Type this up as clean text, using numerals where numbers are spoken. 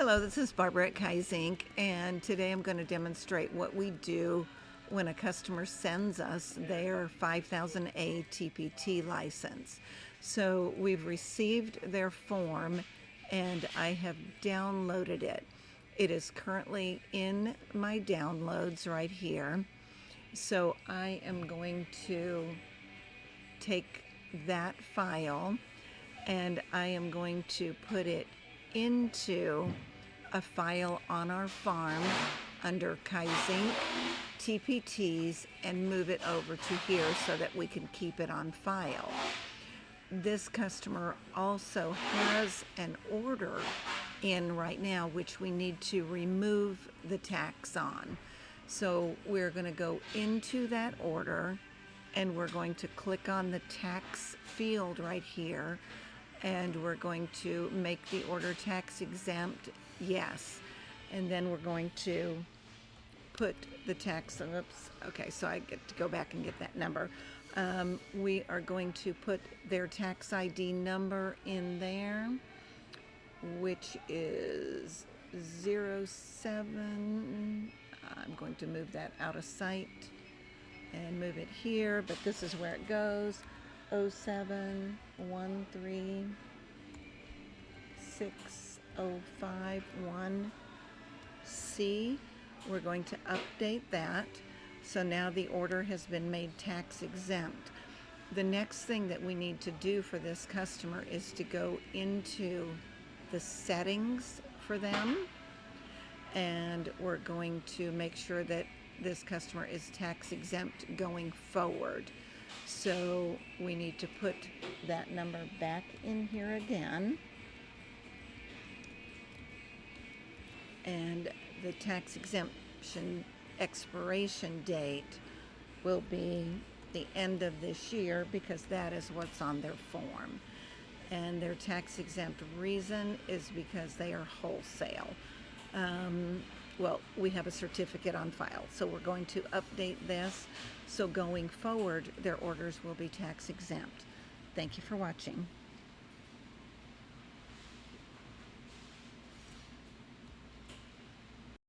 Hello, this is Barbara at Kaizink, and today I'm going to demonstrate what we do when a customer sends us their 5000A TPT license. So we've received their form and I have downloaded it. It is currently in my downloads right here. So I am going to take that file and I am going to put it into a file on our farm under Kaizink TPTs and move it over to here so that we can keep it on file. This customer also has an order in right now which we need to remove the tax on. So we're going to go into that order and we're going to click on the tax field right here. And we're going to make the order tax exempt, yes. And then we're going to put the tax, oops, okay, so I get to go back and get that number. We are going to put their tax ID number in there, which is 07, I'm going to move that out of sight and move it here, but this is where it goes. 0713605-1C. We're going to update that. So now the order has been made tax exempt. The next thing that we need to do for this customer is to go into the settings for them, and we're going to make sure that this customer is tax exempt going forward. So we need to put that number back in here again. And the tax exemption expiration date will be the end of this year because that is what's on their form. And their tax exempt reason is because they are wholesale. Well, we have a certificate on file, so we're going to update this. So going forward, their orders will be tax exempt. Thank you for watching.